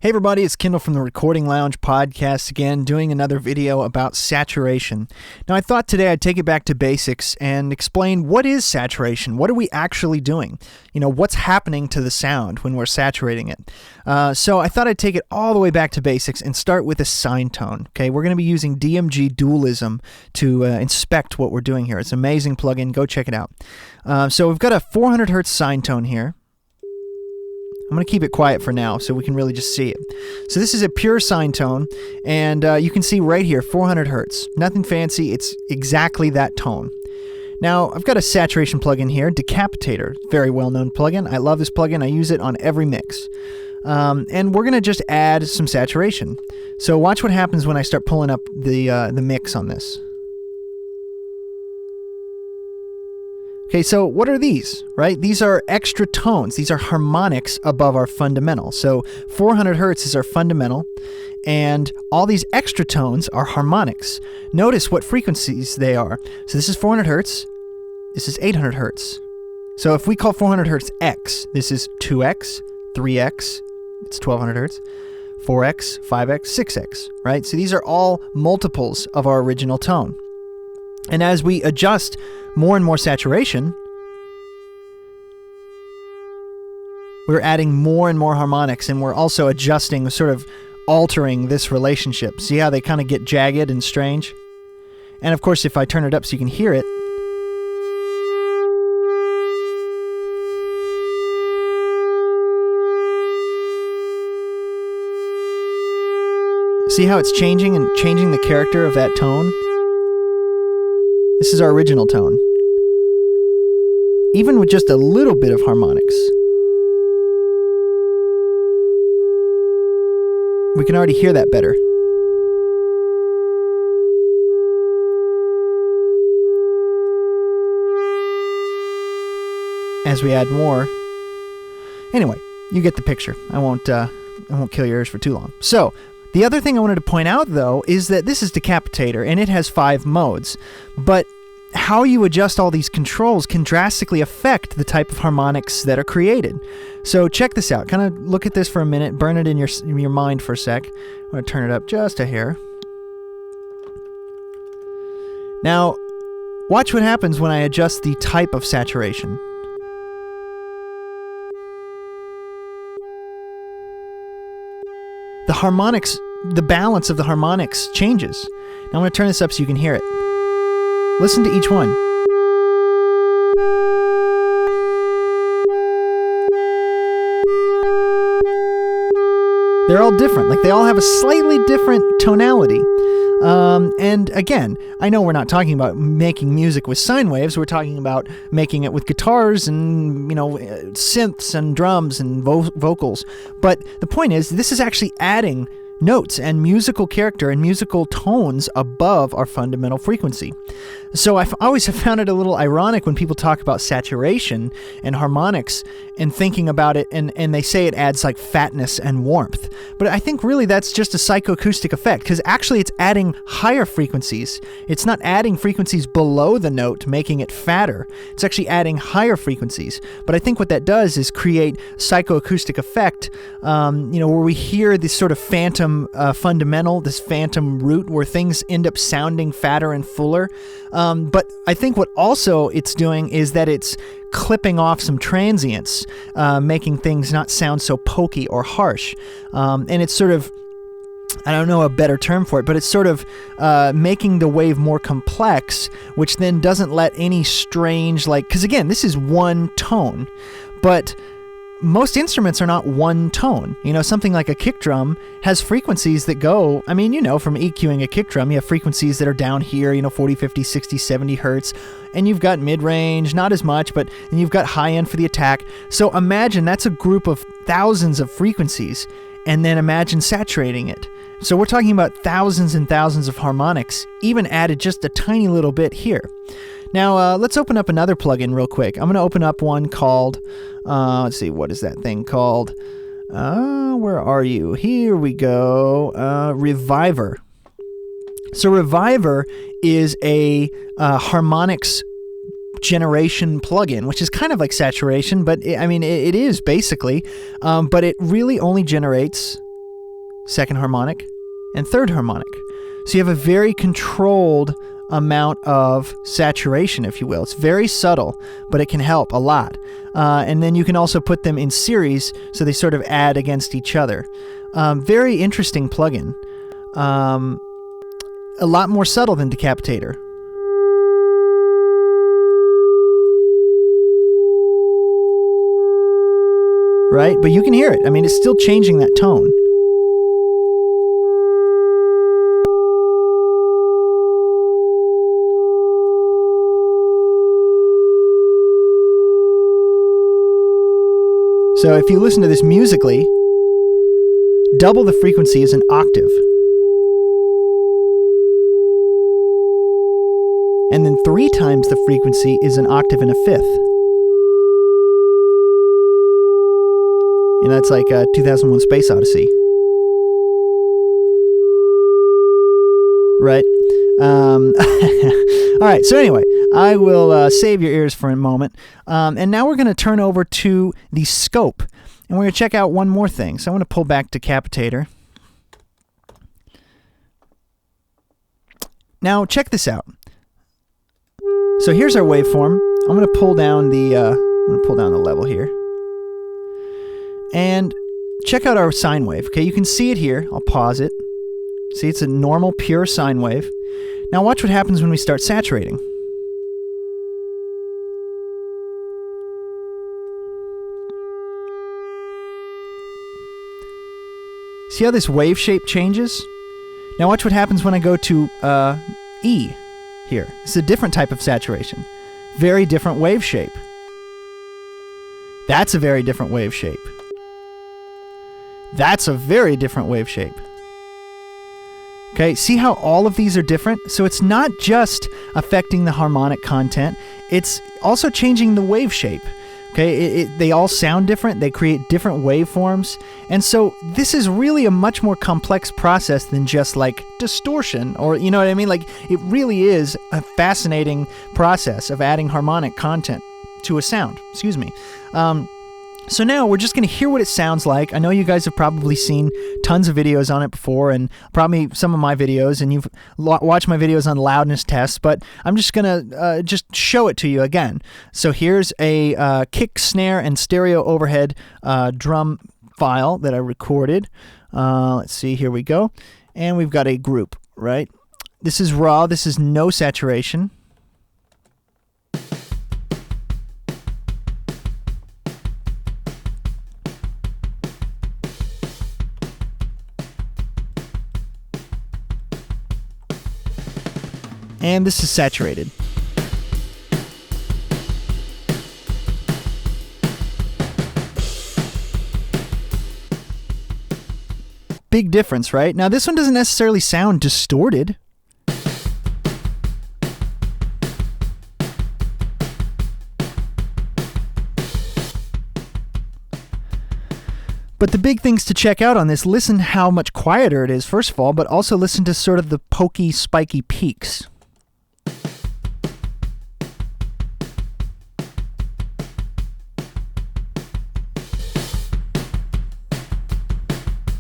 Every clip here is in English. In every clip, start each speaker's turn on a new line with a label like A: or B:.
A: Hey everybody, it's Kendall from the Recording Lounge podcast again, doing another video about saturation. Now I thought today I'd take it back to basics and explain what is saturation? What are we actually doing? You know, what's happening to the sound when we're saturating it? So I thought I'd take it all the way back to basics and start with a sine tone. Okay, we're going to be using DMG dualism to inspect what we're doing here. It's an amazing plugin. Go check it out. So we've got a 400 hertz sine tone here. I'm going to keep it quiet for now so we can really just see it. So this is a pure sine tone, and you can see right here, 400 hertz. Nothing fancy, it's exactly that tone. Now, I've got a saturation plugin here, Decapitator. Very well-known plugin. I love this plugin. I use it on every mix. And we're going to just add some saturation. So watch what happens when I start pulling up the mix on this. Okay, so what are these, right? These are extra tones. These are harmonics above our fundamental. So 400 hertz is our fundamental, and all these extra tones are harmonics. Notice what frequencies they are. So this is 400 hertz. This is 800 hertz. So if we call 400 hertz X, this is 2X, 3X, it's 1200 hertz, 4X, 5X, 6X, right? So these are all multiples of our original tone. And as we adjust more and more saturation, we're adding more and more harmonics, and we're also adjusting, sort of altering this relationship. See how they kind of get jagged and strange? And of course, if I turn it up so you can hear it, see how it's changing and changing the character of that tone? This is our original tone. Even with just a little bit of harmonics, we can already hear that better. As we add more. Anyway, you get the picture. I won't kill your ears for too long. So, the other thing I wanted to point out, though, is that this is Decapitator, and it has 5 modes. But how you adjust all these controls can drastically affect the type of harmonics that are created. So check this out. Kind of look at this for a minute. Burn it in your mind for a sec. I'm going to turn it up just a hair. Now, watch what happens when I adjust the type of saturation. The harmonics, the balance of the harmonics changes. Now I'm going to turn this up so you can hear it. Listen to each one. They're all different. Like, they all have a slightly different tonality. And again, I know we're not talking about making music with sine waves. We're talking about making it with guitars and, synths and drums and vocals. But the point is, this is actually adding notes and musical character and musical tones above our fundamental frequency. So I always have found it a little ironic when people talk about saturation and harmonics and thinking about it, and they say it adds like fatness and warmth. But I think really that's just a psychoacoustic effect, because actually it's adding higher frequencies. It's not adding frequencies below the note, making it fatter. It's actually adding higher frequencies. But I think what that does is create psychoacoustic effect, where we hear this sort of phantom fundamental, this phantom root where things end up sounding fatter and fuller. But I think what also it's doing is that it's clipping off some transients, making things not sound so pokey or harsh. And it's sort of, I don't know a better term for it, but it's sort of making the wave more complex, which then doesn't let any strange, because again, this is one tone, but most instruments are not one tone. Something like a kick drum has frequencies that go, from EQing a kick drum, you have frequencies that are down here, 40, 50, 60, 70 hertz, and you've got mid-range, not as much, but then you've got high-end for the attack. So imagine that's a group of thousands of frequencies, and then imagine saturating it. So we're talking about thousands and thousands of harmonics, even added just a tiny little bit here. Now, let's open up another plugin real quick. I'm going to open up one called, let's see, what is that thing called? Where are you? Here we go. Reviver. So Reviver is a harmonics generation plugin, which is kind of like saturation, but it is basically, but it really only generates second harmonic, and third harmonic. So you have a very controlled amount of saturation, if you will. It's very subtle, but it can help a lot. And then you can also put them in series, so they sort of add against each other. Very interesting plugin. A lot more subtle than Decapitator. Right? But you can hear it. I mean, it's still changing that tone. So if you listen to this musically, double the frequency is an octave. And then 3 times the frequency is an octave and a fifth. And that's like 2001 Space Odyssey. Right? All right, so anyway, I will save your ears for a moment. And now we're going to turn over to the scope. And we're going to check out one more thing. So I'm going to pull back Decapitator. Now, check this out. So here's our waveform. I'm going to pull down the level here. And check out our sine wave. Okay, you can see it here. I'll pause it. See, it's a normal, pure sine wave. Now watch what happens when we start saturating. See how this wave shape changes? Now watch what happens when I go to E here. It's a different type of saturation. Very different wave shape. That's a very different wave shape. That's a very different wave shape. Okay, see how all of these are different? So it's not just affecting the harmonic content, it's also changing the wave shape. Okay, they all sound different, they create different waveforms, and so this is really a much more complex process than just like distortion, or you know what I mean? Like, it really is a fascinating process of adding harmonic content to a sound. Excuse me. So now we're just going to hear what it sounds like. I know you guys have probably seen tons of videos on it before, and probably some of my videos, and you've watched my videos on loudness tests, but I'm just going to just show it to you again. So here's a kick, snare, and stereo overhead drum file that I recorded. Let's see, here we go. And we've got a group, right? This is raw. This is no saturation. And this is saturated. Big difference, right? Now this one doesn't necessarily sound distorted. But the big things to check out on this, listen how much quieter it is, first of all, but also listen to sort of the pokey, spiky peaks.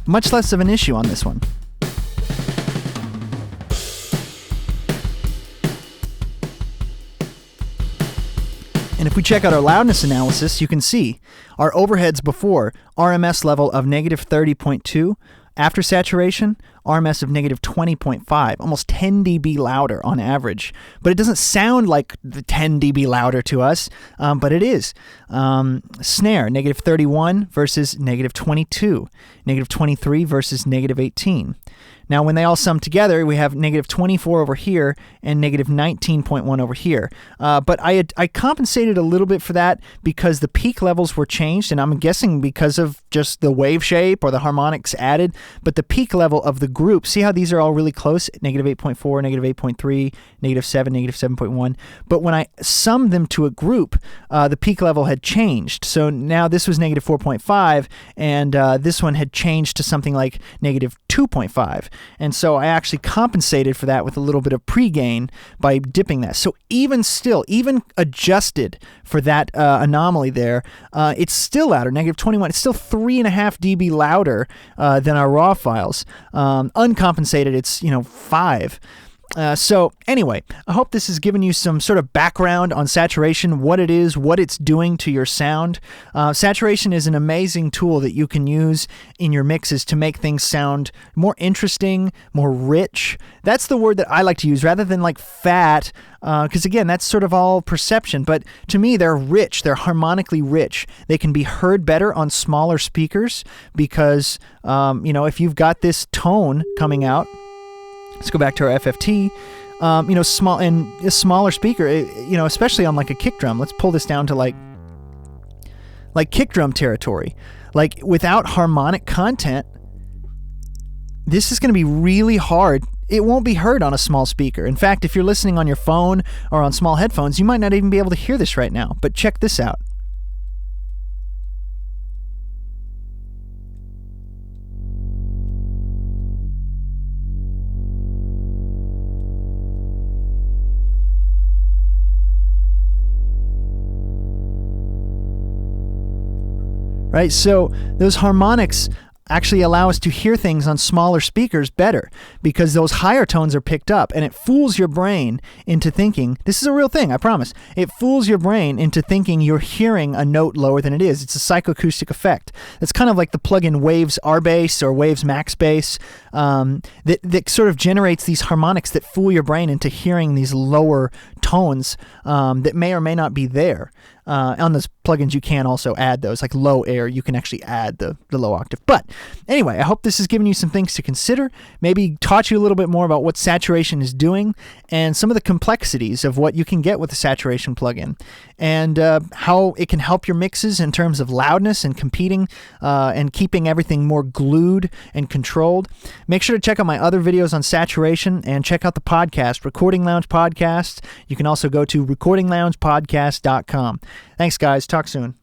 A: Much less of an issue on this one. And if we check out our loudness analysis, you can see our overheads before, RMS level of negative 30.2. After saturation, RMS of negative 20.5, almost 10 dB louder on average. But it doesn't sound like the 10 dB louder to us, but it is. Snare, negative 31 versus negative 22. Negative 23 versus negative 18. Now, when they all sum together, we have negative 24 over here and negative 19.1 over here. But I compensated a little bit for that because the peak levels were changed, and I'm guessing because of just the wave shape or the harmonics added. But the peak level of the group, see how these are all really close, negative 8.4, negative 8.3, negative 7, negative 7.1. But when I summed them to a group, the peak level had changed. So now this was negative 4.5, and this one had changed to something like negative 2.5. And so I actually compensated for that with a little bit of pre-gain by dipping that. So even still, even adjusted for that anomaly there, it's still louder, negative 21. It's still 3.5 dB louder than our raw files. Uncompensated, it's 5. So anyway, I hope this has given you some sort of background on saturation, what it is, what it's doing to your sound. Saturation is an amazing tool that you can use in your mixes to make things sound more interesting, more rich. That's the word that I like to use rather than like fat, because again, that's sort of all perception. But to me, they're rich. They're harmonically rich. They can be heard better on smaller speakers because, if you've got this tone coming out, let's go back to our FFT. Small and a smaller speaker, especially on like a kick drum. Let's pull this down to like kick drum territory. Like without harmonic content, this is going to be really hard. It won't be heard on a small speaker. In fact, if you're listening on your phone or on small headphones, you might not even be able to hear this right now. But check this out. Right, so those harmonics actually allow us to hear things on smaller speakers better because those higher tones are picked up, and it fools your brain into thinking, this is a real thing, I promise. It fools your brain into thinking you're hearing a note lower than it is. It's a psychoacoustic effect. It's kind of like the plugin Waves R-Bass or Waves Max Bass that sort of generates these harmonics that fool your brain into hearing these lower tones that may or may not be there. On those plugins, you can also add those, like low air. You can actually add the low octave. But anyway, I hope this has given you some things to consider, maybe taught you a little bit more about what saturation is doing and some of the complexities of what you can get with a saturation plugin and how it can help your mixes in terms of loudness and competing and keeping everything more glued and controlled. Make sure to check out my other videos on saturation and check out the podcast, Recording Lounge Podcast. You can also go to recordingloungepodcast.com. Thanks, guys. Talk soon.